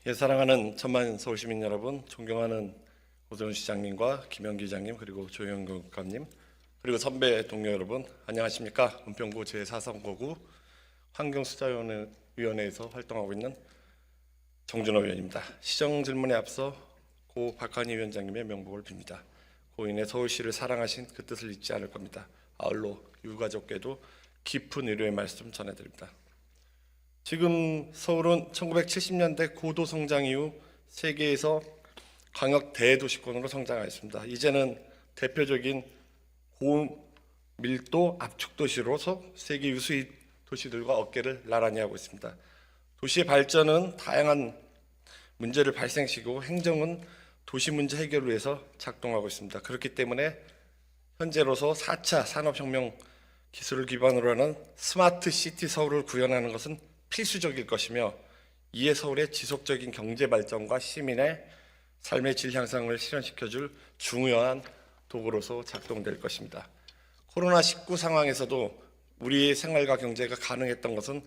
예, 사랑하는 천만 서울시민 여러분, 존경하는 오세훈 시장님과 김영기 기장님, 그리고 조영경 국감님, 그리고 선배 동료 여러분, 안녕하십니까? 은평구 제4선거구 환경수자위원회에서 활동하고 있는 정준호 의원입니다. 시정 질문에 앞서 고 박한희 위원장님의 명복을 빕니다. 고인의 서울시를 사랑하신 그 뜻을 잊지 않을 겁니다. 아울러 유가족께도 깊은 위로의 말씀 전해드립니다. 지금 서울은 1970년대 고도 성장 이후 세계에서 광역 대도시권으로 성장하였습니다. 이제는 대표적인 고밀도 압축 도시로서 세계 유수의 도시들과 어깨를 나란히 하고 있습니다. 도시의 발전은 다양한 문제를 발생시키고 행정은 도시 문제 해결을 위해서 작동하고 있습니다. 그렇기 때문에 현재로서 4차 산업혁명 기술을 기반으로 하는 스마트 시티 서울을 구현하는 것은 필수적일 것이며, 이에 서울의 지속적인 경제 발전과 시민의 삶의 질 향상을 실현시켜줄 중요한 도구로서 작동될 것입니다. 코로나19 상황에서도 우리의 생활과 경제가 가능했던 것은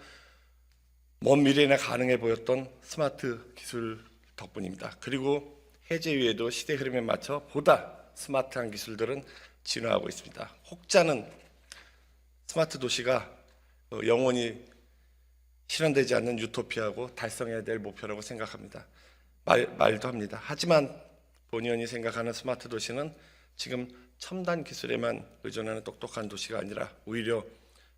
먼 미래나 가능해 보였던 스마트 기술 덕분입니다. 그리고 해제 이후에도 시대 흐름에 맞춰 보다 스마트한 기술들은 진화하고 있습니다. 혹자는 스마트 도시가 영원히 실현되지 않는 유토피아고 달성해야 될 목표라고 생각합니다. 말도 합니다. 하지만 본 의원이 생각하는 스마트 도시는 지금 첨단 기술에만 의존하는 똑똑한 도시가 아니라 오히려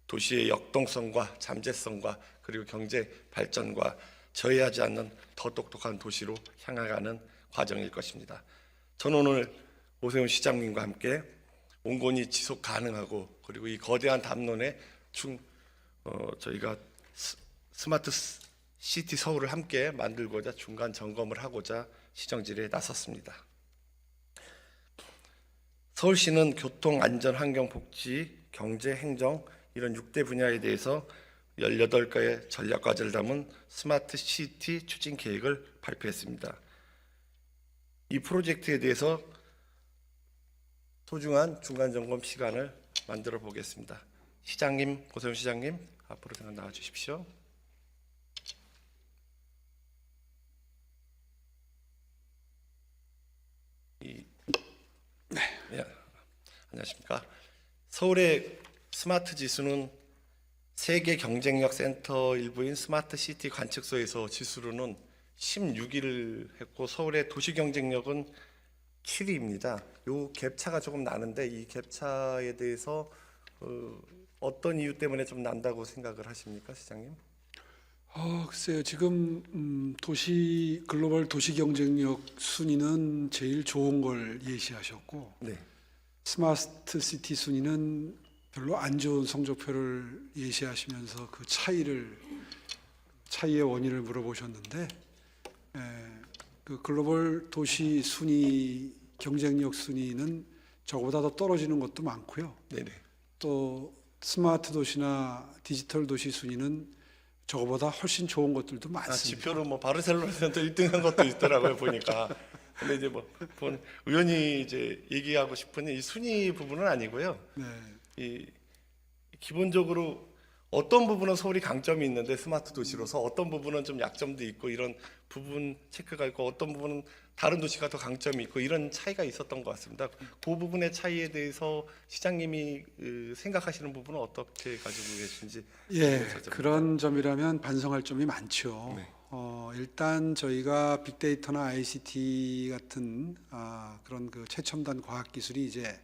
도시의 역동성과 잠재성과 그리고 경제 발전과 저해하지 않는 더 똑똑한 도시로 향해가는 과정일 것입니다. 저는 오늘 오세훈 시장님과 함께 온건이 지속 가능하고 그리고 이 거대한 담론에 저희가 스마트 시티 서울을 함께 만들고자 중간 점검을 하고자 시정 질의에 나섰습니다. 서울시는 교통, 안전, 환경, 복지, 경제, 행정 이런 6대 분야에 대해서 18가의 전략 과제를 담은 스마트 시티 추진 계획을 발표했습니다. 이 프로젝트에 대해서 소중한 중간 점검 시간을 만들어 보겠습니다. 시장님, 오세훈 시장님 앞으로 나와 주십시오. 네, 안녕하십니까. 서울의 스마트 지수는 세계 경쟁력 센터 일부인 스마트 시티 관측소에서 지수로는 16위를 했고 서울의 도시 경쟁력은 7위입니다. 요 갭차가 조금 나는데 이 갭차에 대해서 어떤 이유 때문에 좀 난다고 생각을 하십니까, 시장님? 글쎄요. 지금 글로벌 도시 경쟁력 순위는 제일 좋은 걸 예시하셨고, 네. 스마트 시티 순위는 별로 안 좋은 성적표를 예시하시면서 그 차이의 원인을 물어보셨는데, 그 글로벌 도시 순위, 경쟁력 순위는 저보다 더 떨어지는 것도 많고요. 네네. 또 스마트 도시나 디지털 도시 순위는 저거보다 훨씬 좋은 것들도 많습니다. 지표로 뭐 바르셀로나에서 1등한 것도 있더라고요 보니까. 근데 이제 본 의원이 이제 얘기하고 싶은 이 순위 부분은 아니고요. 네. 이 기본적으로 어떤 부분은 서울이 강점이 있는데 스마트 도시로서 어떤 부분은 좀 약점도 있고 이런 부분 체크가 있고 어떤 부분은 다른 도시가 더 강점이 있고 이런 차이가 있었던 것 같습니다. 그 부분의 차이에 대해서 시장님이 생각하시는 부분은 어떻게 가지고 계신지. 예, 그런 점이라면 반성할 점이 많죠. 네. 일단 저희가 빅데이터나 ICT 같은 그런 그 최첨단 과학 기술이 이제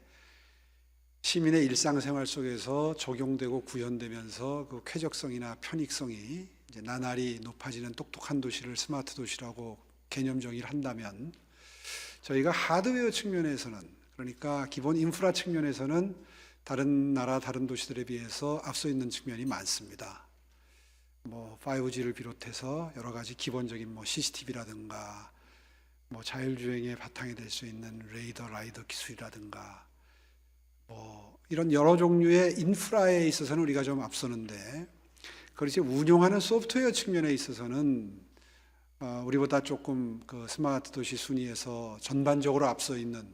시민의 일상생활 속에서 적용되고 구현되면서 그 쾌적성이나 편익성이 이제 나날이 높아지는 똑똑한 도시를 스마트 도시라고 개념 정의를 한다면, 저희가 하드웨어 측면에서는, 그러니까 기본 인프라 측면에서는 다른 나라 다른 도시들에 비해서 앞서 있는 측면이 많습니다. 5G를 비롯해서 여러 가지 기본적인 CCTV라든가 자율주행의 바탕이 될 수 있는 레이더, 라이더 기술이라든가 이런 여러 종류의 인프라에 있어서는 우리가 좀 앞서는데, 그렇지 운용하는 소프트웨어 측면에 있어서는 우리보다 조금 그 스마트 도시 순위에서 전반적으로 앞서 있는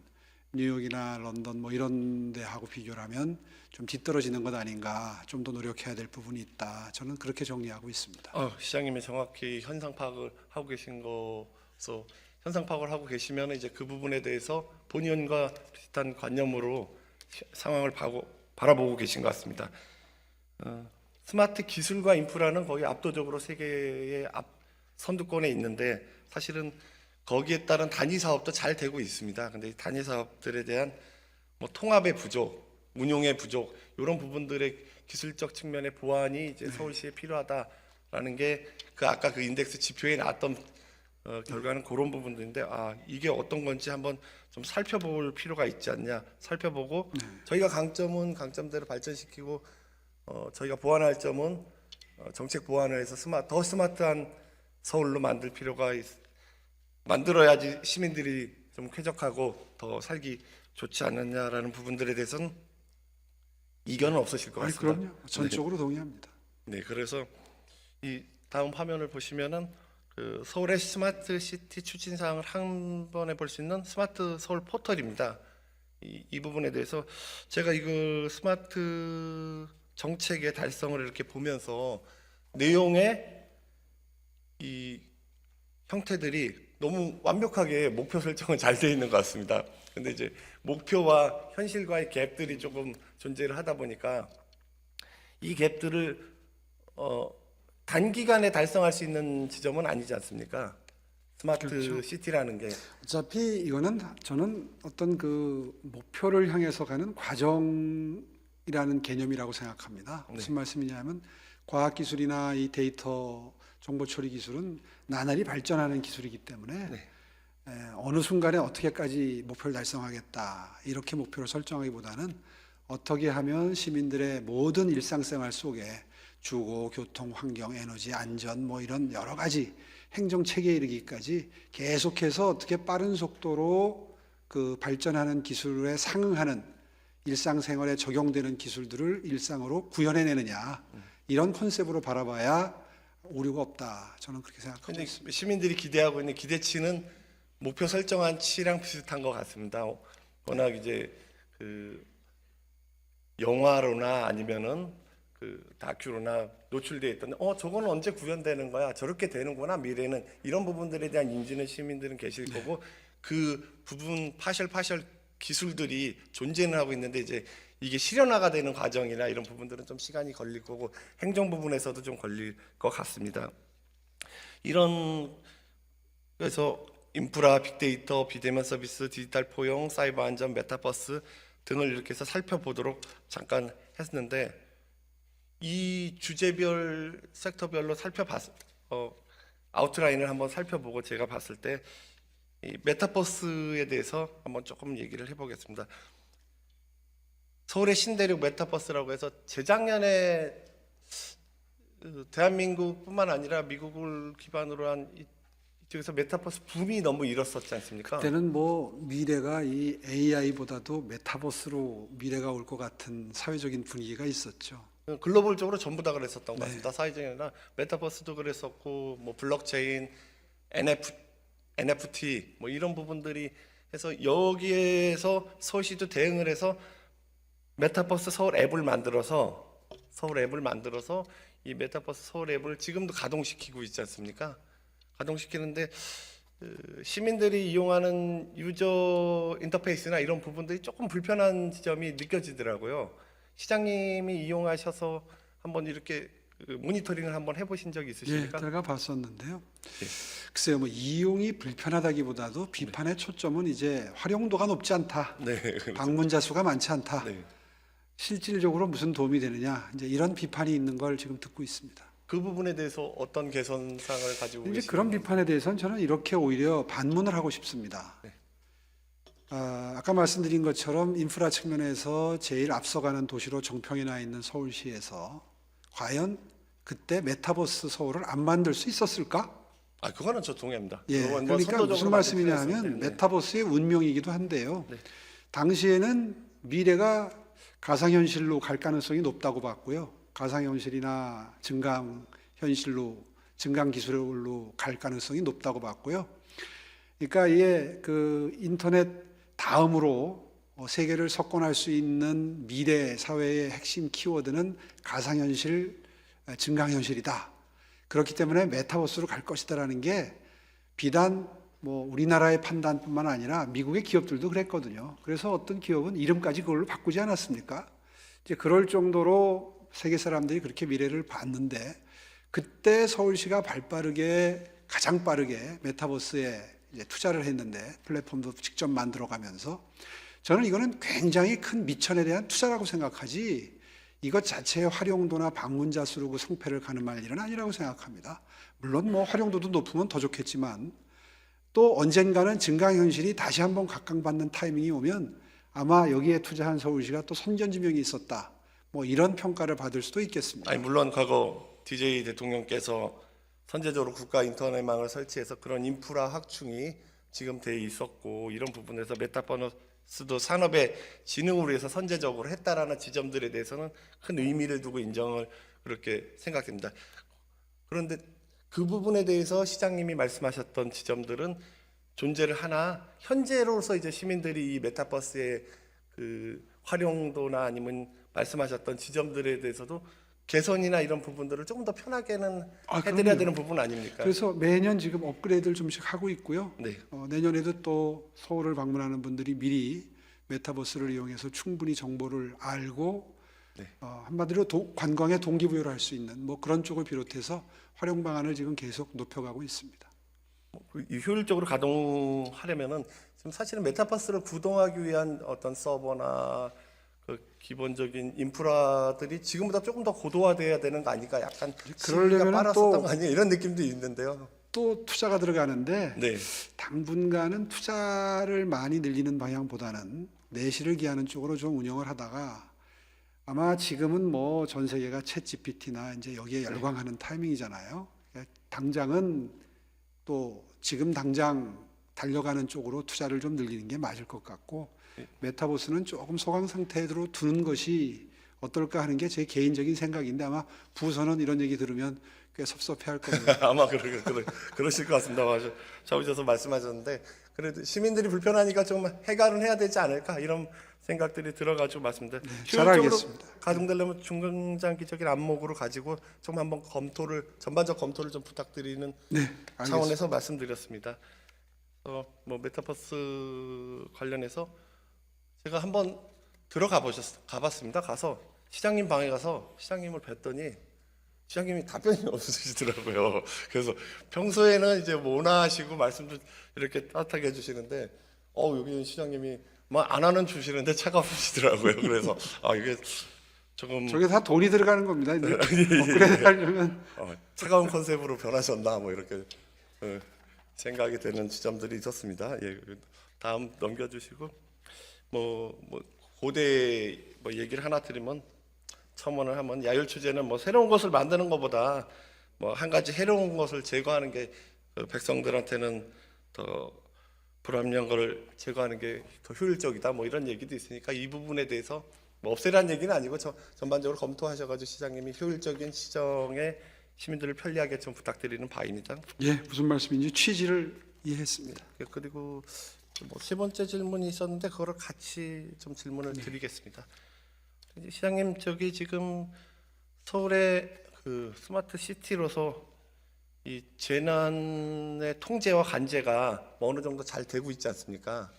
뉴욕이나 런던 뭐 이런 데하고 비교를 하면 좀 뒤떨어지는 것 아닌가, 좀 더 노력해야 될 부분이 있다. 저는 그렇게 정리하고 있습니다. 시장님이 정확히 현상 파악을 하고 계신 거서 현상 파악을 하고 계시면 이제 그 부분에 대해서 본의원과 비슷한 관념으로 상황을 바라보고 계신 것 같습니다. 스마트 기술과 인프라는 거의 압도적으로 세계의 선두권에 있는데 사실은 거기에 따른 단위 사업도 잘 되고 있습니다. 근데 단위 사업들에 대한 뭐 통합의 부족, 운용의 부족 이런 부분들의 기술적 측면의 보완이 이제 서울시에 필요하다라는 게 그 아까 그 인덱스 지표에 나왔던 결과는 그런 부분들인데 이게 어떤 건지 한번 좀 살펴볼 필요가 있지 않냐 살펴보고 저희가 강점은 강점대로 발전시키고 저희가 보완할 점은 정책 보완을 해서 더 스마트한 서울로 만들 필요가 만들어야지 시민들이 좀 쾌적하고 더 살기 좋지 않느냐라는 부분들에 대해서는 이견은 없으실 것 같습니다. 그럼요. 전적으로 동의합니다. 네, 그래서 이 다음 화면을 보시면은 그 서울의 스마트 시티 추진 사항을 한 번에 볼 수 있는 스마트 서울 포털입니다. 이 부분에 대해서 제가 이거 스마트 정책의 달성을 이렇게 보면서 내용의 이 형태들이 너무 완벽하게 목표 설정은 잘 되어 있는 것 같습니다. 근데 이제 목표와 현실과의 갭들이 조금 존재를 하다 보니까 이 갭들을 단기간에 달성할 수 있는 지점은 아니지 않습니까? 스마트 그렇죠. 시티라는 게. 어차피 이거는 저는 어떤 그 목표를 향해서 가는 과정이라는 개념이라고 생각합니다. 무슨 말씀이냐면 과학기술이나 이 데이터 정보 처리 기술은 나날이 발전하는 기술이기 때문에 어느 순간에 어떻게까지 목표를 달성하겠다 이렇게 목표를 설정하기보다는 어떻게 하면 시민들의 모든 일상생활 속에 주거, 교통, 환경, 에너지, 안전 뭐 이런 여러 가지 행정 체계에 이르기까지 계속해서 어떻게 빠른 속도로 그 발전하는 기술에 상응하는 일상생활에 적용되는 기술들을 일상으로 구현해내느냐 이런 컨셉으로 바라봐야 오류가 없다. 저는 그렇게 생각하고 근데 있습니다. 시민들이 기대하고 있는 기대치는 목표 설정한 치랑 비슷한 것 같습니다. 워낙 이제 그 영화로나 아니면은 그 다큐로나 노출되어 있던 저거는 언제 구현되는 거야? 저렇게 되는구나 미래는 이런 부분들에 대한 인지는 시민들은 계실 거고 그 부분 파셜 기술들이 존재는 하고 있는데 이제 이게 실현화가 되는 과정이나 이런 부분들은 좀 시간이 걸릴 거고 행정 부분에서도 좀 걸릴 것 같습니다. 그래서 인프라, 빅데이터, 비대면 서비스, 디지털 포용, 사이버 안전, 메타버스 등을 이렇게 해서 살펴보도록 잠깐 했는데 이 주제별 섹터별로 아웃라인을 한번 살펴보고 제가 봤을 때 이 메타버스에 대해서 한번 조금 얘기를 해보겠습니다. 서울의 신대륙 메타버스라고 해서 재작년에 대한민국뿐만 아니라 미국을 기반으로 한 이쪽에서 메타버스 붐이 너무 일었었지 않습니까? 그때는 뭐 미래가 이 AI보다도 메타버스로 미래가 올 것 같은 사회적인 분위기가 있었죠. 글로벌적으로 전부 다 그랬었던 것 같습니다. 사회적이나 메타버스도 그랬었고 뭐 블록체인, NFT 뭐 이런 부분들이 해서 여기에서 서울시도 대응을 해서 메타버스 서울 앱을 만들어서 이 메타버스 서울 앱을 지금도 가동시키고 있지 않습니까? 가동시키는데 시민들이 이용하는 유저 인터페이스나 이런 부분들이 조금 불편한 지점이 느껴지더라고요. 시장님이 이용하셔서 한번 이렇게 모니터링을 한번 해보신 적이 있으십니까? 제가 봤었는데요. 글쎄요, 뭐 이용이 불편하다기보다도 비판의 초점은 이제 활용도가 높지 않다, 방문자 수가 많지 않다, 실질적으로 무슨 도움이 되느냐, 이제 이런 비판이 있는 걸 지금 듣고 있습니다. 그 부분에 대해서 어떤 개선상을 가지고 이제 계시나요? 그런 비판에 대해서는 저는 이렇게 오히려 반문을 하고 싶습니다. 아까 말씀드린 것처럼 인프라 측면에서 제일 앞서가는 도시로 정평이 나 있는 서울시에서 과연 그때 메타버스 서울을 안 만들 수 있었을까? 그거는 저 동의합니다. 그러니까 선도적으로 무슨 말씀이냐 하면 만들 메타버스의 운명이기도 한데요. 당시에는 미래가 가상현실로 갈 가능성이 높다고 봤고요. 가상현실이나 증강기술로 갈 가능성이 높다고 봤고요. 그러니까 이게 그 인터넷 다음으로 세계를 석권할 수 있는 미래 사회의 핵심 키워드는 가상현실, 증강현실이다. 그렇기 때문에 메타버스로 갈 것이다라는 게 비단 뭐 우리나라의 판단뿐만 아니라 미국의 기업들도 그랬거든요. 그래서 어떤 기업은 이름까지 그걸로 바꾸지 않았습니까? 이제 그럴 정도로 세계 사람들이 그렇게 미래를 봤는데 그때 서울시가 가장 빠르게 메타버스에 이제 투자를 했는데 플랫폼도 직접 만들어가면서 저는 이거는 굉장히 큰 미천에 대한 투자라고 생각하지 이것 자체의 활용도나 방문자 수로 그 성패를 가늠할 일은 아니라고 생각합니다. 물론 뭐 활용도도 높으면 더 좋겠지만 또 언젠가는 증강현실이 다시 한번 각광받는 타이밍이 오면 아마 여기에 투자한 서울시가 또 선전지명이 있었다. 뭐 이런 평가를 받을 수도 있겠습니다. 아니 물론 과거 DJ 대통령께서 선제적으로 국가 인터넷망을 설치해서 그런 인프라 확충이 지금 돼 있었고 이런 부분에서 메타버스도 산업의 진흥으로 해서 선제적으로 했다라는 지점들에 대해서는 큰 의미를 두고 인정을 그렇게 생각됩니다. 그런데 그 부분에 대해서 시장님이 말씀하셨던 지점들은 존재를 하나 현재로서 이제 시민들이 이 메타버스의 그 활용도나 아니면 말씀하셨던 지점들에 대해서도 개선이나 이런 부분들을 조금 더 편하게는 해드려야 그럼요. 되는 부분 아닙니까? 그래서 매년 지금 업그레이드를 좀씩 하고 있고요. 네. 내년에도 또 서울을 방문하는 분들이 미리 메타버스를 이용해서 충분히 정보를 알고 네. 한마디로 관광에 동기부여를 할 수 있는 뭐 그런 쪽을 비롯해서 활용 방안을 지금 계속 높여가고 있습니다. 이 효율적으로 가동하려면은 지금 사실은 메타버스를 구동하기 위한 어떤 서버나 그 기본적인 인프라들이 지금보다 조금 더 고도화돼야 되는 거 아닌가? 약간 시기가 그러려면은 빨랐었던 또- 거 아니에요? 이런 느낌도 있는데요. 또 투자가 들어가는데 네. 당분간은 투자를 많이 늘리는 방향보다는 내실을 기하는 쪽으로 좀 운영을 하다가 아마 지금은 뭐 전 세계가 챗 GPT나 이제 여기에 열광하는 타이밍이잖아요. 그러니까 당장은 또 지금 당장 달려가는 쪽으로 투자를 좀 늘리는 게 맞을 것 같고 메타버스는 조금 소강 상태로 두는 것이 어떨까 하는 게 제 개인적인 생각인데 아마 부서는 이런 얘기 들으면 꽤 섭섭해할 겁니다. 아마 그러실 것 같습니다. 잡으셔서 말씀하셨는데 그래도 시민들이 불편하니까 좀 해결은 해야 되지 않을까 이런 생각들이 들어가지고 말씀드립니다. 잘 알겠습니다. 가동되려면 중장기적인 안목으로 가지고 좀 한번 전반적 검토를 좀 부탁드리는 네, 알겠습니다. 차원에서 말씀드렸습니다. 뭐 메타버스 관련해서 제가 한번 가봤습니다. 가서 시장님 방에 가서 시장님을 뵀더니 시장님이 답변이 없으시더라고요. 그래서 평소에는 이제 뭐 온화하시고 말씀도 이렇게 따뜻하게 해주시는데, 여기 시장님이 뭐 안 하는 주시는데 차가우시더라고요. 그래서 이게 조금 저게 다 돈이 들어가는 겁니다. 이제 업그레이드 하려면 차가운 컨셉으로 변하셨나 뭐 이렇게 생각이 되는 지점들이 있었습니다. 예, 다음 넘겨주시고 뭐 고대 뭐 얘기를 하나 드리면. 첨언을 하면 야율 추제는 뭐 새로운 것을 만드는 것보다 뭐 한 가지 해로운 것을 제거하는 게 백성들한테는 더 불합리한 것을 제거하는 게 더 효율적이다 뭐 이런 얘기도 있으니까 이 부분에 대해서 뭐 없애라는 얘기는 아니고 전반적으로 검토하셔가지고 시장님이 효율적인 시정에 시민들을 편리하게 좀 부탁드리는 바입니다. 예, 무슨 말씀인지 취지를 이해했습니다. 그리고 뭐 세 번째 질문이 있었는데 그거를 같이 좀 질문을 드리겠습니다. 시장님 저기 지금 서울의 그 스마트 시티로서 이 재난의 통제와 관제가 뭐 어느 정도 잘 되고 있지 않습니까?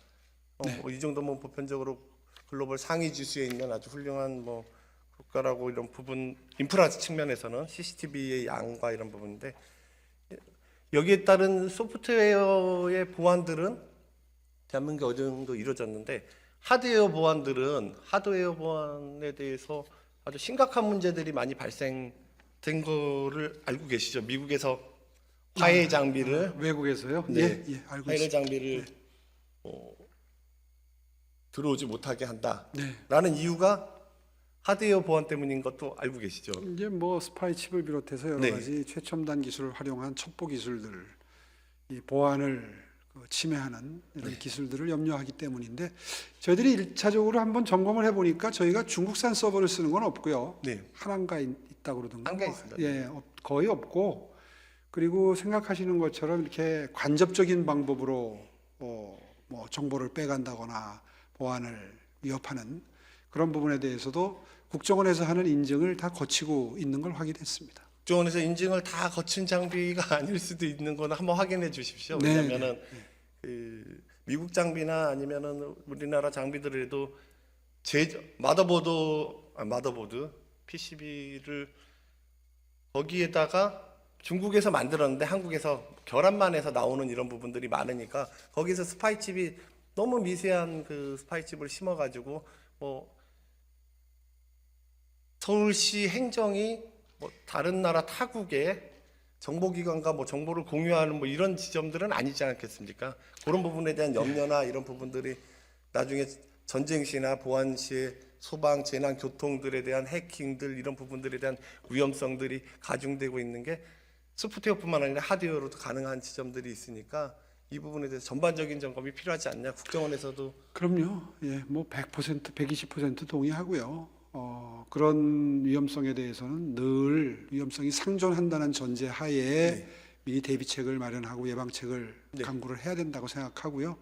뭐이 정도면 보편적으로 글로벌 상위 지수에 있는 아주 훌륭한 뭐 국가라고 이런 부분 인프라 측면에서는 CCTV의 양과 이런 부분인데 여기에 따른 소프트웨어의 보완들은 대한민국에 어느 정도 이루어졌는데 하드웨어 보안에 대해서 아주 심각한 문제들이 많이 발생된 거를 알고 계시죠? 미국에서 화해 장비를 외국에서요? 네. 예, 알고 화해 있습니다. 장비를 들어오지 못하게 한다라는 네. 이유가 하드웨어 보안 때문인 것도 알고 계시죠? 이제 뭐 스파이 칩을 비롯해서 여러 네. 가지 최첨단 기술을 활용한 첩보 기술들, 이 보안을 침해하는 이런 기술들을 염려하기 때문인데 저희들이 일차적으로 한번 점검을 해보니까 저희가 중국산 서버를 쓰는 건 없고요. 네. 하나가 있다고 그러던가. 한가 있습니다. 예, 거의 없고 그리고 생각하시는 것처럼 이렇게 간접적인 방법으로 뭐 정보를 빼간다거나 보안을 위협하는 그런 부분에 대해서도 국정원에서 하는 인증을 다 거치고 있는 걸 확인했습니다. 국정원에서 인증을 다 거친 장비가 아닐 수도 있는 거는 한번 확인해 주십시오. 네, 왜냐하면은 그 미국 장비나 아니면은 우리나라 장비들에도 마더보드 PCB를 거기에다가 중국에서 만들었는데 한국에서 결합만 해서 나오는 이런 부분들이 많으니까 거기서 스파이칩이 너무 미세한 그 스파이칩을 심어가지고 뭐 서울시 행정이 뭐 다른 나라 타국에 정보기관과 뭐 정보를 공유하는 뭐 이런 지점들은 아니지 않겠습니까? 그런 부분에 대한 염려나 이런 부분들이 나중에 전쟁 시나 보안 시에 소방, 재난, 교통들에 대한 해킹들 이런 부분들에 대한 위험성들이 가중되고 있는 게 소프트웨어뿐만 아니라 하드웨어로도 가능한 지점들이 있으니까 이 부분에 대해서 전반적인 점검이 필요하지 않냐. 국정원에서도 그럼요. 예, 뭐 100%, 120% 동의하고요. 그런 위험성에 대해서는 늘 위험성이 상존한다는 전제 하에 미리 대비책을 마련하고 예방책을 강구를 해야 된다고 생각하고요.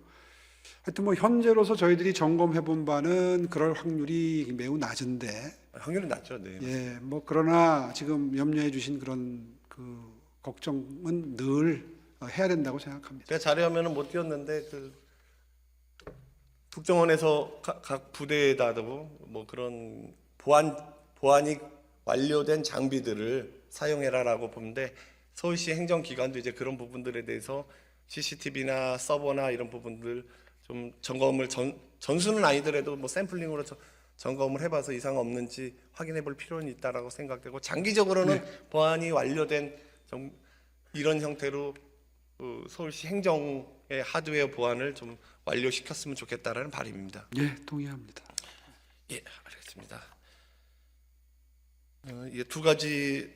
하여튼 뭐 현재로서 저희들이 점검해 본 바는 그럴 확률이 매우 낮은데, 확률은 낮죠. 네. 예, 뭐 그러나 지금 염려해 주신 그런 그 걱정은 늘 해야 된다고 생각합니다. 제가 자료화면은 못 띄웠는데 그 국정원에서 각 부대에다도 뭐 그런 보안이 완료된 장비들을 사용해라라고 보는데 서울시 행정기관도 이제 그런 부분들에 대해서 CCTV나 서버나 이런 부분들 좀 점검을 전수는 아니더라도 뭐 샘플링으로 점검을 해봐서 이상 없는지 확인해볼 필요는 있다라고 생각되고 장기적으로는 보안이 완료된 이런 형태로 서울시 행정의 하드웨어 보안을 좀 완료시켰으면 좋겠다라는 바람입니다. 예, 동의합니다. 예, 알겠습니다. 이 두 가지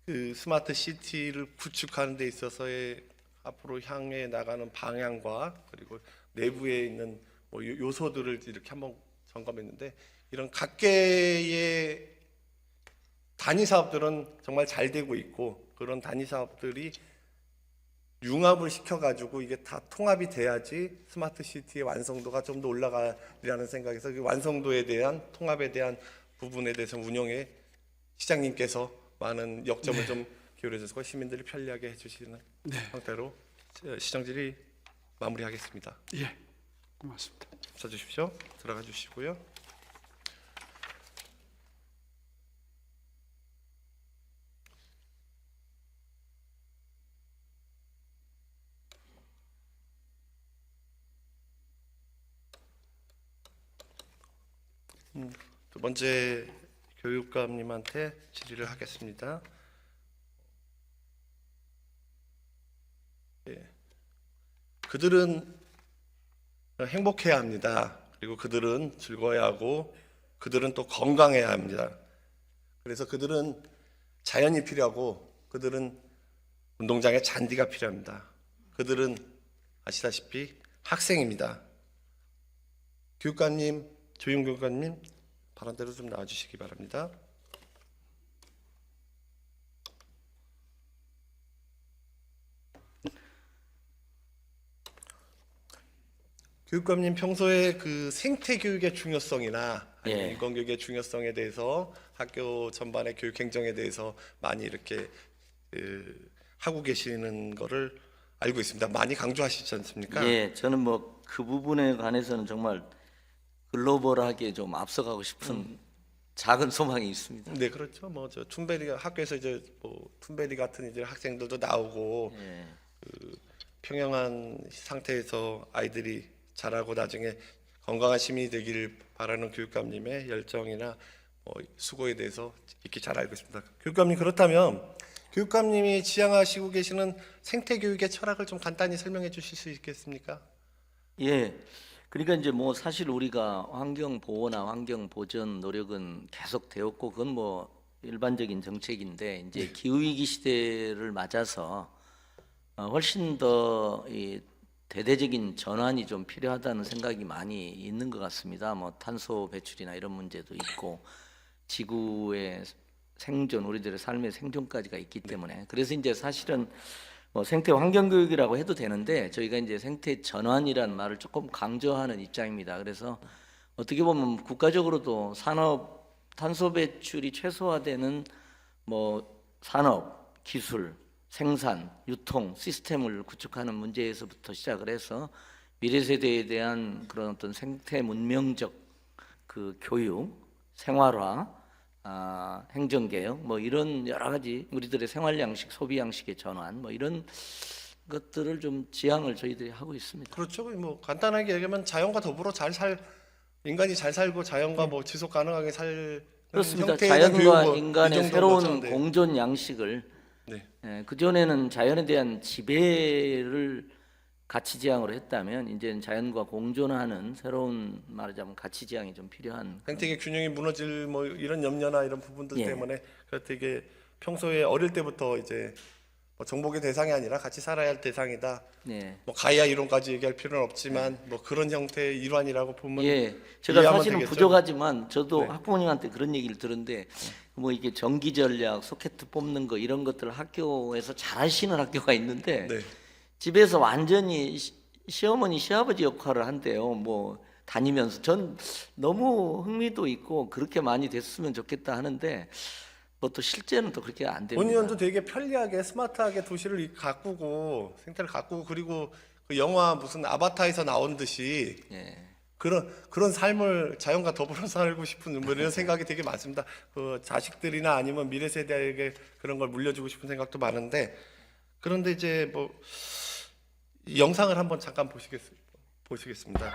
그 스마트 시티를 구축하는 데 있어서의 앞으로 향해 나가는 방향과 그리고 내부에 있는 뭐 요소들을 이렇게 한번 점검했는데 이런 각계의 단위 사업들은 정말 잘 되고 있고 그런 단위 사업들이 융합을 시켜가지고 이게 다 통합이 돼야지 스마트 시티의 완성도가 좀 더 올라가리라는 생각에서 그 완성도에 대한 통합에 대한 부분에 대해서 운영에 시장님께서 많은 역점을 좀 기울여주시고 시민들이 편리하게 해주시는 형태로 시정질이 마무리하겠습니다. 예, 고맙습니다. 써주십시오. 들어가 주시고요. 두 번째 교육감님한테 질의를 하겠습니다. 예. 그들은 행복해야 합니다. 그리고 그들은 즐거워야 하고 그들은 또 건강해야 합니다. 그래서 그들은 자연이 필요하고 그들은 운동장에 잔디가 필요합니다. 그들은 아시다시피 학생입니다. 교육감님, 조윤교육감님 발언대로 좀 나와주시기 바랍니다. 교육감님 평소에 그 생태 교육의 중요성이나 아니면 인권 교육의 중요성에 대해서 학교 전반의 교육 행정에 대해서 많이 이렇게 하고 계시는 거를 알고 있습니다. 많이 강조하시지 않습니까? 예, 저는 뭐 그 부분에 관해서는 정말 글로벌하게 좀 앞서가고 싶은 작은 소망이 있습니다. 네, 그렇죠. 뭐 저 툰베리 학교에서 이제 뭐 툰베리 같은 이제 학생들도 나오고 예. 그 평형한 상태에서 아이들이 자라고 나중에 건강한 시민이 되기를 바라는 교육감님의 열정이나 수고에 대해서 익히 잘 알고 있습니다. 교육감님 그렇다면 교육감님이 지향하시고 계시는 생태 교육의 철학을 좀 간단히 설명해 주실 수 있겠습니까? 예. 그러니까 이제 뭐 사실 우리가 환경 보호나 환경 보전 노력은 계속 되었고 그건 뭐 일반적인 정책인데 이제 기후 위기 시대를 맞아서 훨씬 더 이 대대적인 전환이 좀 필요하다는 생각이 많이 있는 것 같습니다. 뭐 탄소 배출이나 이런 문제도 있고 지구의 생존, 우리들의 삶의 생존까지가 있기 때문에 그래서 이제 사실은 뭐 생태 환경 교육이라고 해도 되는데 저희가 이제 생태 전환이라는 말을 조금 강조하는 입장입니다. 그래서 어떻게 보면 국가적으로도 산업 탄소 배출이 최소화되는 뭐 산업, 기술, 생산, 유통 시스템을 구축하는 문제에서부터 시작을 해서 미래 세대에 대한 그런 어떤 생태 문명적 그 교육, 생활화, 행정개혁 뭐 이런 여러 가지 우리들의 생활 양식, 소비 양식의 전환 뭐 이런 것들을 좀 지향을 저희들이 하고 있습니다. 그렇죠. 뭐 간단하게 얘기하면 자연과 더불어 인간이 잘 살고 자연과 뭐 지속 가능하게 살 그렇습니다. 형태에 대한 자연과 교육, 뭐 인간의 이 정도인 새로운 거죠. 네. 공존 양식을 네. 그전에는 자연에 대한 지배를 가치 지향으로 했다면 이제는 자연과 공존하는 새로운 말하자면 가치 지향이 좀 필요한 생태계 균형이 무너질 뭐 이런 염려나 이런 부분들 예. 때문에 되게 평소에 어릴 때부터 이제 뭐 정복의 대상이 아니라 같이 살아야 할 대상이다. 네. 뭐 가이아 이론까지 얘기할 필요는 없지만 뭐 그런 형태의 일환이라고 보면 예, 제가 이해하면 사실은 되겠죠? 부족하지만 저도 네. 학부모님한테 그런 얘기를 들은데 뭐 이게 전기 전략, 소켓 뽑는 거 이런 것들 학교에서 잘 하시는 학교가 있는데 네. 집에서 완전히 시어머니, 시아버지 역할을 한대요. 뭐 다니면서 전 너무 흥미도 있고 그렇게 많이 됐으면 좋겠다 하는데 뭐 또 실제는 또 그렇게 안 됩니다. 본의원도 되게 편리하게 스마트하게 도시를 가꾸고 생태를 가꾸고 그리고 그 영화 무슨 아바타에서 나온 듯이 예. 그런 삶을 자연과 더불어 살고 싶은 뭐 이런 생각이 되게 많습니다. 그 자식들이나 아니면 미래 세대에게 그런 걸 물려주고 싶은 생각도 많은데 그런데 이제 뭐 이 영상을 한번 잠깐 보시겠습니다.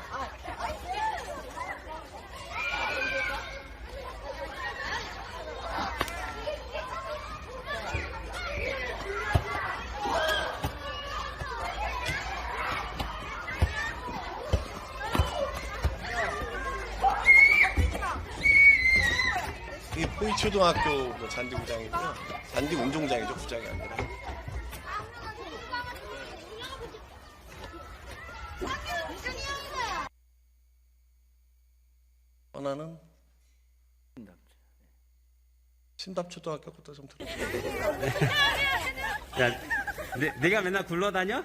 이 포이초등학교 뭐 잔디구장이고요. 잔디 운동장이죠, 구장이 아니라. 하나는 신답초등학교 것도 좀 들어주세요. 야, 내가 맨날 굴러다녀?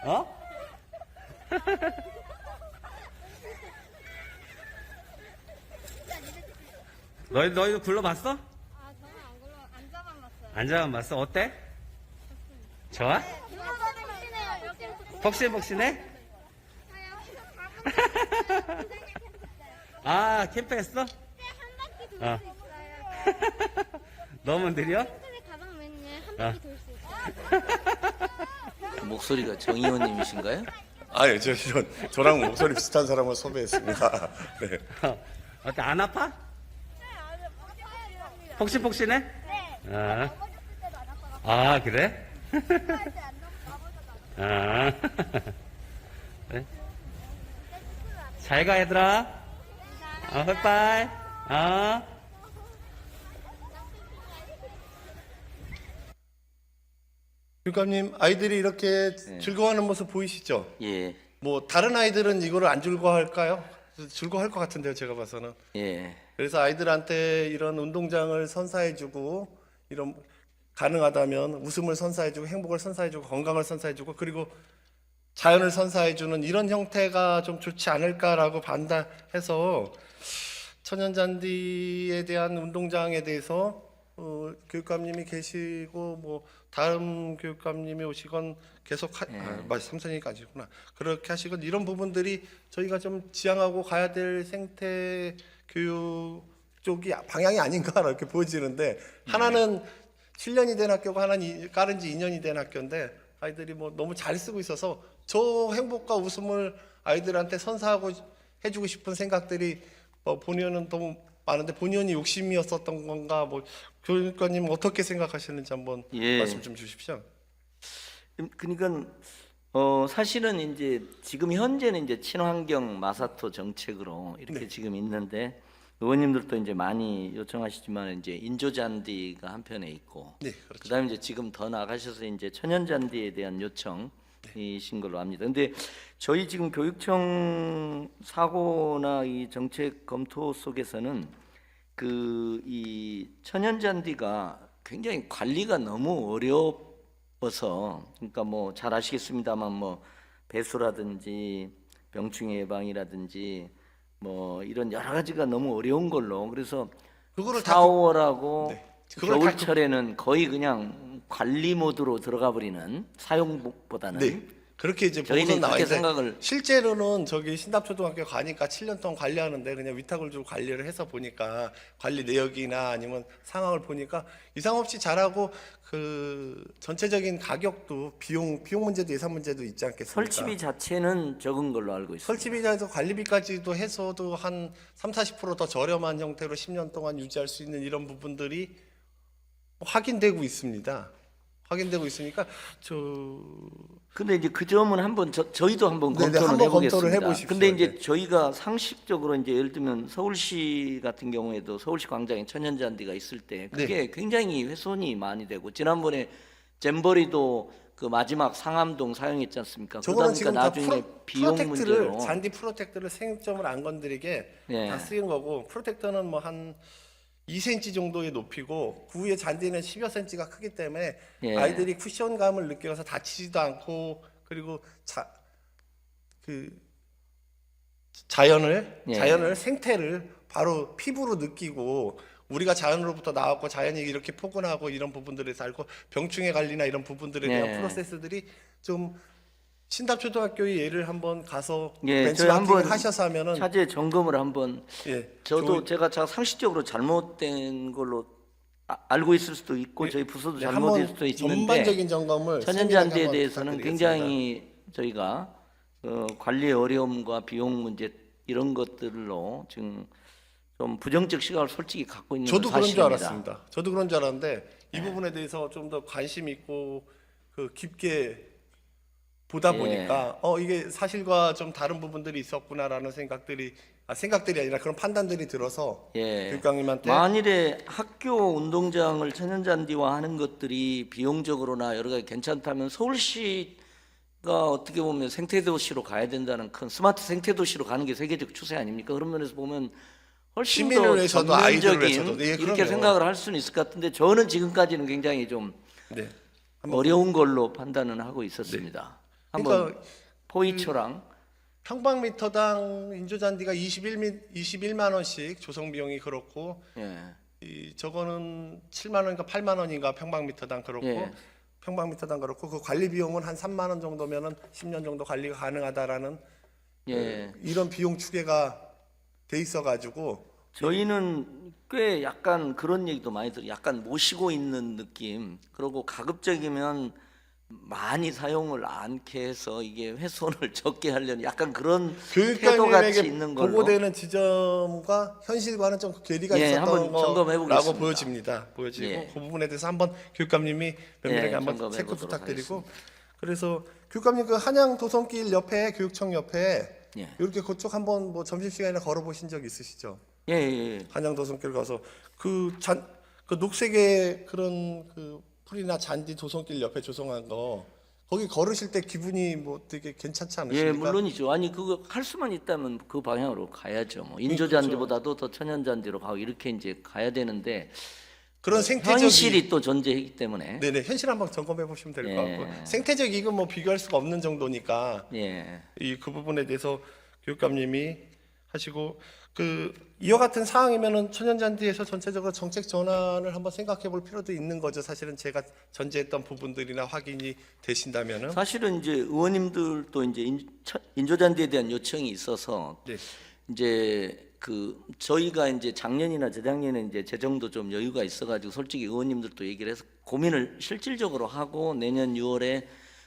어? 너희도 굴러봤어? 아, 저는 안 잡아봤어요. 안 잡아봤어? 어때? 좋아? 폭신해요. 이렇게 폭신폭신해? 아, 캠프했어? 한 바퀴 돌 수 어. 있어요. 너무 느려? 근데 가방 맨날 한 어. 바퀴 돌 수 있어요. 목소리가 정의원님이신가요? 아니, 저랑 목소리 비슷한 사람을 섭외했습니다. 네. 어때? 안 아파? 폭신폭신해? 네. 아, 그래? 아. 그래? 잘 가, 얘들아. 빠이빠이. 교육감님, 아이들이 이렇게 네. 즐거워하는 모습 보이시죠? 예. 뭐 다른 아이들은 이거를 안 즐거워할까요? 즐거워할 것 같은데요, 제가 봐서는. 예. 그래서 아이들한테 이런 운동장을 선사해주고 이런 가능하다면 웃음을 선사해주고 행복을 선사해주고 건강을 선사해주고 그리고 자연을 선사해주는 이런 형태가 좀 좋지 않을까라고 판단해서 천연잔디에 대한 운동장에 대해서 교육감님이 계시고 뭐 다음 교육감님이 오시건 계속 삼선이가 아니구나 그렇게 하시건 이런 부분들이 저희가 좀 지향하고 가야 될 생태 교육 쪽이 방향이 아닌가 이렇게 보여지는데 하나는 7년이 된 학교고 하나는 깔은 지 2년이 된 학교인데 아이들이 뭐 너무 잘 쓰고 있어서 저 행복과 웃음을 아이들한테 선사하고 해주고 싶은 생각들이 본의원은 너무 많은데 본의원이 욕심이었었던 건가 뭐 교육관님 어떻게 생각하시는지 한번 예. 말씀 좀 주십시오. 그러니까 사실은 이제 지금 현재는 이제 친환경 마사토 정책으로 이렇게 네. 지금 있는데 의원님들도 이제 많이 요청하시지만 이제 인조잔디가 한편에 있고 네, 그렇죠. 그다음에 이제 지금 더 나가셔서 이제 천연잔디에 대한 요청이신 걸로 압니다. 근데 저희 지금 교육청 사고나 이 정책 검토 속에서는 이 천연잔디가 굉장히 관리가 너무 어려워서 그러니까 뭐 잘 아시겠습니다만 뭐 배수라든지 병충해 예방이라든지 뭐 이런 여러 가지가 너무 어려운 걸로 그래서 그거를 다 4, 5월하고 네. 그걸 다 겨울철에는 거의 그냥 관리 모드로 들어가 버리는 사용보다는 네. 그렇게 이제 저희는 보고서 나와 그렇게 있는데 생각을 실제로는 저기 신답초등학교 가니까 7년 동안 관리하는데 그냥 위탁을 주고 관리를 해서 보니까 관리 내역이나 아니면 상황을 보니까 이상 없이 잘하고 그 전체적인 가격도 비용 문제도 예산 문제도 있지 않겠습니까? 설치비 자체는 적은 걸로 알고 있습니다. 설치비에서 관리비까지도 해서도 한 30-40%더 저렴한 형태로 10년 동안 유지할 수 있는 이런 부분들이 확인되고 있습니다. 확인되고 있으니까 근데 이제 그 점은 한번 저희도 한번 네네, 검토를 한번 해보겠습니다. 검토를 해보십시오. 근데 이제 네. 저희가 상식적으로 이제 예를 들면 서울시 같은 경우에도 서울시 광장에 천연잔디가 있을 때 그게 굉장히 훼손이 많이 되고 지난번에 잼버리도 그 마지막 상암동 사용했지 않습니까? 저거는 그러다 지금 보니까 다 나중에 비용 프로텍트를 문제로 잔디 프로텍트를 생점을 안 건드리게 예. 다 쓰인 거고 프로텍터는 뭐 한 2cm 정도의 높이고 그 위에 잔디는 10여 cm가 크기 때문에 예. 아이들이 쿠션감을 느껴서 다치지도 않고 그리고 예. 자연을 생태를 바로 피부로 느끼고 우리가 자연으로부터 나왔고 자연이 이렇게 포근하고 이런 부분들에 살고 병충해 관리나 이런 부분들에 대한 예. 프로세스들이 좀 신답초등학교의 예를 한번 가서 예, 저희 벤치마킹을 한번 하셔서 하면은 차제 점검을 한번 예, 저도 제가 상식적으로 잘못된 걸로 알고 있을 수도 있고 저희 부서도 네, 잘못일 한번 수도 있는데 전반적인 점검을 천연잔디에 세밀하게 대해서는 한번 굉장히 저희가 관리의 어려움과 비용 문제 이런 것들로 지금 좀 부정적 시각을 솔직히 갖고 있는 저도 그런 줄 사실입니다. 알았습니다. 저도 그런 줄 알았는데 이 부분에 대해서 좀 더 관심 있고 그 깊게 보다 예. 보니까 이게 사실과 좀 다른 부분들이 있었구나라는 생각들이 아니라 그런 판단들이 들어서 예. 교육감님한테 만일에 학교 운동장을 천연잔디화 하는 것들이 비용적으로나 여러 가지 괜찮다면 서울시가 어떻게 보면 생태도시로 가야 된다는 큰 스마트 생태도시로 가는 게 세계적 추세 아닙니까? 그런 면에서 보면 훨씬 시민을 더 위해서도 아이들을 전면적인 위해서도 예, 이렇게 그럼요. 생각을 할 수는 있을 것 같은데 저는 지금까지는 굉장히 좀 네. 어려운 걸로 판단은 하고 있었습니다. 한번 그러니까 포이초랑 평방미터당 인조잔디가 21만 원씩 조성 비용이 그렇고 예. 저거는 7만 원인가 8만 원인가 평방미터당 그렇고 예. 평방미터당 그렇고 그 관리 비용은 한 3만 원 정도면은 10년 정도 관리가 가능하다라는 예. 이런 비용 추계가 돼 있어 가지고 저희는 꽤 약간 그런 얘기도 많이 들어요. 약간 모시고 있는 느낌. 그리고 가급적이면 많이 사용을 않게 해서 이게 훼손을 적게 하려는 약간 그런 태도같이 교육감에게 있는 걸로. 보고되는 지점과 현실과는 좀 괴리가 예, 있었던 한번 점검해 거라고 보겠습니다. 보여지고 예. 그 부분에 대해서 한번 교육감님이 면밀하게 예, 한번 점검해 체크 보도록 부탁드리고 그래서 교육감님 그 한양 도성길 옆에 교육청 옆에 예. 이렇게 그쪽 한번 뭐 점심시간에 걸어보신 적 있으시죠? 예, 예. 한양 도성길 가서 그 녹색의 그런 그 풀이나 잔디 도성길 옆에 조성한 거 거기 걸으실 때 기분이 뭐 되게 괜찮지 않으십니까? 예, 물론이죠. 아니 그거 할 수만 있다면 그 방향으로 가야죠. 뭐 인조잔디보다도 더 천연잔디로 가고 이렇게 이제 가야 되는데 그런 생태적인 현실이 또 존재하기 때문에 네네 현실 한번 점검해 보시면 될 것 예. 같고 생태적 이익은 뭐 비교할 수가 없는 정도니까 예. 그 부분에 대해서 교육감님이 하시고 이와 같은 상황이면은 천연잔디에서 전체적으로 정책 전환을 한번 생각해 볼 필요도 있는 거죠. 사실은 제가 전제했던 부분들이나 확인이 되신다면은 사실은 이제 의원님들도 이제 인조잔디에 대한 요청이 있어서 네. 이제 그 저희가 이제 작년이나 재작년에 이제 재정도 좀 여유가 있어가지고 솔직히 의원님들도 얘기를 해서 고민을 실질적으로 하고 내년 6월에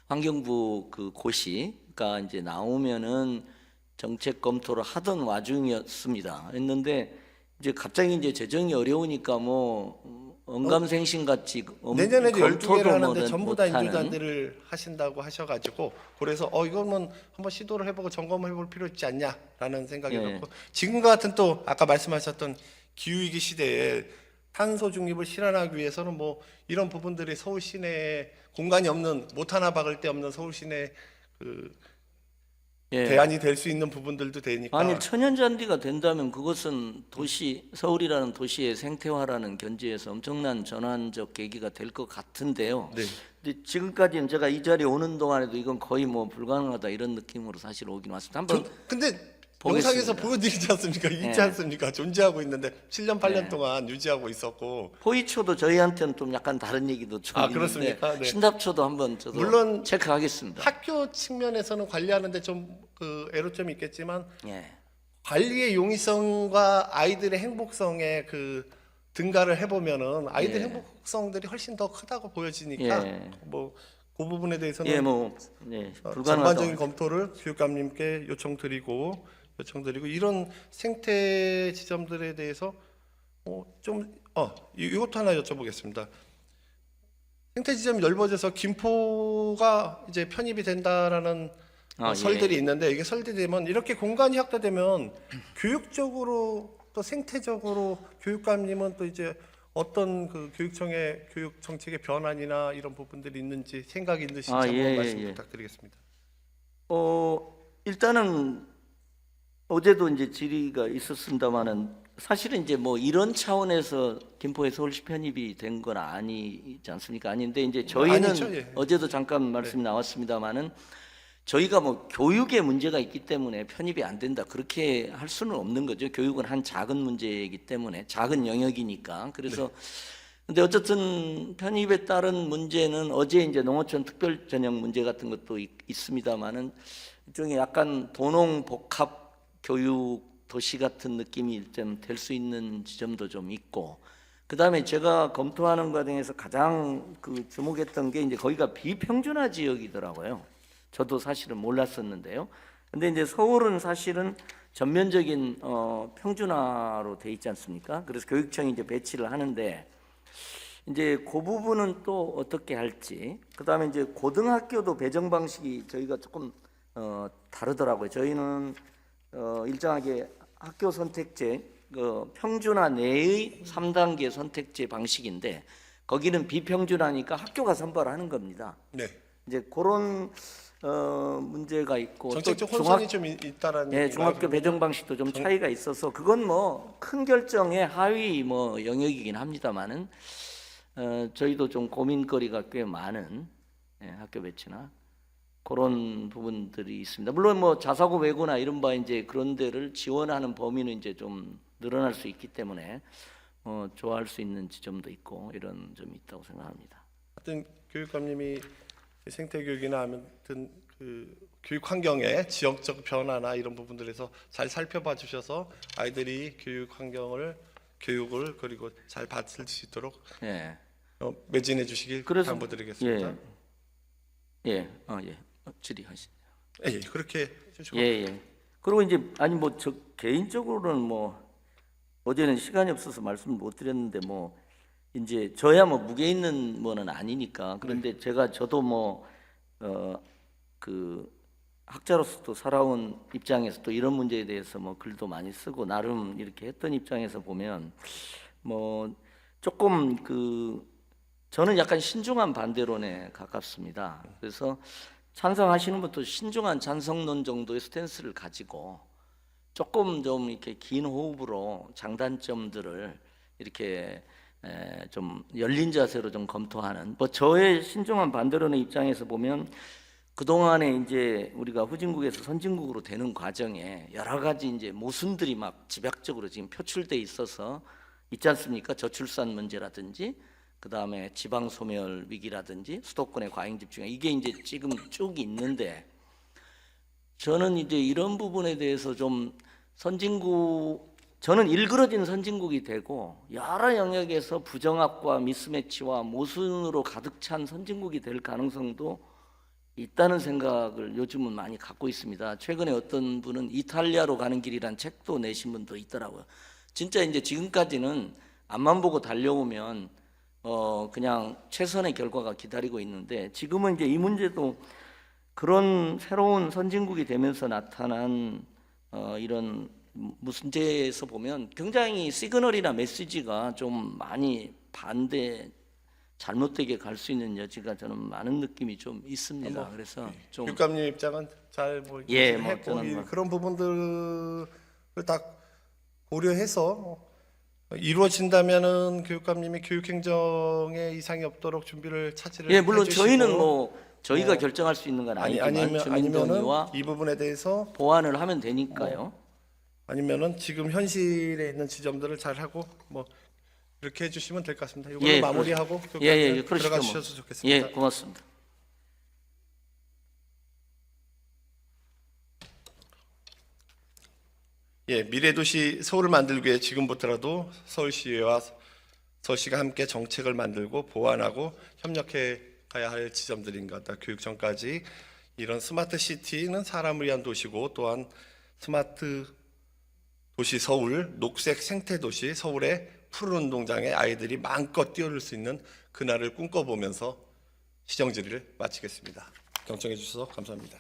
환경부 그 고시가 이제 나오면은 정책 검토를 하던 와중이었습니다. 했는데 이제 갑자기 이제 재정이 어려우니까 뭐 언감생심 같이 내년에 12개를 하는데 뭐든 전부 다 못하는. 인조잔디를 하신다고 하셔가지고 그래서 이거는 한번 시도를 해보고 점검을 해볼 필요 있지 않냐라는 생각이 예. 들었고 지금과 같은 또 아까 말씀하셨던 기후위기 시대에 탄소 중립을 실현하기 위해서는 뭐 이런 부분들이 서울 시내에 공간이 없는 못 하나 박을 데 없는 서울 시내 그 예. 대안이 될 수 있는 부분들도 되니까 아니 천연잔디가 된다면 그것은 도시 서울이라는 도시의 생태화라는 견지에서 엄청난 전환적 계기가 될 것 같은데요. 네. 근데 지금까지는 제가 이 자리에 오는 동안에도 이건 거의 뭐 불가능하다 이런 느낌으로 sa실 오긴 왔습니다. 한번 근데 보겠습니다. 영상에서 보여드리지 않습니까? 있지 네. 않습니까? 존재하고 있는데 7년 8년 네. 동안 유지하고 있었고 포이초도 저희한테는 좀 약간 다른 얘기도 좀 아, 있는데 그렇습니까? 네. 신답초도 한번 저도 물론 체크하겠습니다. 학교 측면에서는 관리하는데 좀 그 애로점이 있겠지만 예. 관리의 용이성과 아이들의 행복성의 그 등가를 해보면은 아이들 예. 행복성들이 훨씬 더 크다고 보여지니까 예. 뭐 그 부분에 대해서는 예, 뭐 예, 불가능하다. 전반적인 검토를 교육감님께 요청드리고 이런 생태 지점들에 대해서 이것도 하나 여쭤보겠습니다. 생태 지점이 넓어져서 김포가 이제 편입이 된다라는 설들이 예. 있는데 이게 설득되면 이렇게 공간이 확대되면 교육적으로 또 생태적으로 교육감님은 또 이제 어떤 그 교육청의 교육 정책의 변환이나 이런 부분들이 있는지 생각이 있는지 한번 예, 말씀 예. 부탁드리겠습니다. 일단은 어제도 이제 질의가 있었습니다만은 사실은 이제 뭐 이런 차원에서 김포에 서울시 편입이 된 건 아니지 않습니까? 아닌데 이제 저희는 아니죠, 예. 어제도 잠깐 말씀이 나왔습니다만은 저희가 뭐 교육에 문제가 있기 때문에 편입이 안 된다 그렇게 할 수는 없는 거죠. 교육은 한 작은 문제이기 때문에 작은 영역이니까. 그래서 근데 어쨌든 편입에 따른 문제는 어제 이제 농어촌 특별 전형 문제 같은 것도 있습니다만은 일종의 약간 도농 복합 교육 도시 같은 느낌이 좀 될 수 있는 지점도 좀 있고, 그 다음에 제가 검토하는 과정에서 가장 그 주목했던 게 이제 거기가 비평준화 지역이더라고요. 저도 사실은 몰랐었는데요. 근데 이제 서울은 사실은 전면적인 평준화로 돼 있지 않습니까? 그래서 교육청이 이제 배치를 하는데 이제 그 부분은 또 어떻게 할지. 그다음에 이제 고등학교도 배정 방식이 저희가 조금 다르더라고요. 저희는 일정하게 학교 선택제 평준화 내의 3단계 선택제 방식인데 거기는 비평준화니까 학교가 선발하는 겁니다. 네. 이제 그런 문제가 있고 정책적 또 혼선이 좀 있다라는 예, 얘기인가요, 중학교 그러면? 배정 방식도 좀 차이가 있어서 그건 뭐 큰 결정의 하위 뭐 영역이긴 합니다만은 저희도 좀 고민거리가 꽤 많은 학교 배치나 그런 부분들이 있습니다. 물론 뭐 자사고 외고나 이런 바 이제 그런 데를 지원하는 범위는 이제 좀 늘어날 수 있기 때문에 좋아할 수 있는 지점도 있고 이런 점이 있다고 생각합니다. 하여튼 교육감님이 생태교육이나 아무튼 그 교육 환경의 지역적 변화나 이런 부분들에서 잘 살펴봐 주셔서 아이들이 교육을 그리고 잘 받을 수 있도록 예. 매진해 주시길 그래서 당부드리겠습니다. 예. 질의하시죠. 예, 그렇게 해주시고 예. 그리고 이제 아니 뭐 저 개인적으로는 뭐 어제는 시간이 없어서 말씀을 못 드렸는데 뭐 이제 저야 뭐 무게 있는 뭐는 아니니까 그런데 저도 뭐 그 학자로서 또 살아온 입장에서 또 이런 문제에 대해서 뭐 글도 많이 쓰고 나름 이렇게 했던 입장에서 보면 뭐 조금 저는 약간 신중한 반대론에 가깝습니다. 그래서 찬성하시는 분도 신중한 찬성론 정도의 스탠스를 가지고 조금 좀 이렇게 긴 호흡으로 장단점들을 이렇게 좀 열린 자세로 좀 검토하는 뭐 저의 신중한 반대론의 입장에서 보면 그동안에 이제 우리가 후진국에서 선진국으로 되는 과정에 여러 가지 이제 모순들이 막 집약적으로 지금 표출돼 있어서 있지 않습니까? 저출산 문제라든지 그다음에 지방 소멸 위기라든지 수도권의 과잉 집중에 이게 이제 지금 쭉 있는데 저는 이제 이런 부분에 대해서 좀 저는 일그러진 선진국이 되고 여러 영역에서 부정합과 미스매치와 모순으로 가득 찬 선진국이 될 가능성도 있다는 생각을 요즘은 많이 갖고 있습니다. 최근에 어떤 분은 이탈리아로 가는 길이란 책도 내신 분도 있더라고요. 진짜 이제 지금까지는 앞만 보고 달려오면 그냥 최선의 결과가 기다리고 있는데 지금은 이제 이 문제도 그런 새로운 선진국이 되면서 나타난 이런 문제에서 보면 굉장히 시그널이나 메시지가 좀 많이 잘못되게 갈 수 있는 여지가 저는 많은 느낌이 좀 있습니다. 그래서 좀 교육감님 입장은 잘뭐 예, 뭐 저는 뭐- 그런 부분들을 다 고려해서 이루어진다면은 교육감님이 교육행정에 이상이 없도록 준비를 차질을 예, 물론 해주시고, 저희는 뭐 저희가 결정할 수 있는 건 아니지만 아니면은 주민동의와 이 부분에 대해서 보완을 하면 되니까요. 아니면은 지금 현실에 있는 지점들을 잘 하고 뭐 이렇게 해주시면 될 것 같습니다. 이걸로 예, 마무리하고 예, 예, 교육감님 그러시죠, 들어가 뭐. 주셔서 좋겠습니다. 예, 고맙습니다. 예, 미래도시 서울을 만들기 위해 지금부터라도 서울시와 서울시가 함께 정책을 만들고 보완하고 협력해 가야 할 지점들인 것 같다. 교육청까지 이런 스마트 시티는 사람을 위한 도시고 또한 스마트 도시 서울, 녹색 생태 도시 서울의 푸른 운동장에 아이들이 마음껏 뛰어놀 수 있는 그날을 꿈꿔보면서 시정 질의를 마치겠습니다. 경청해 주셔서 감사합니다.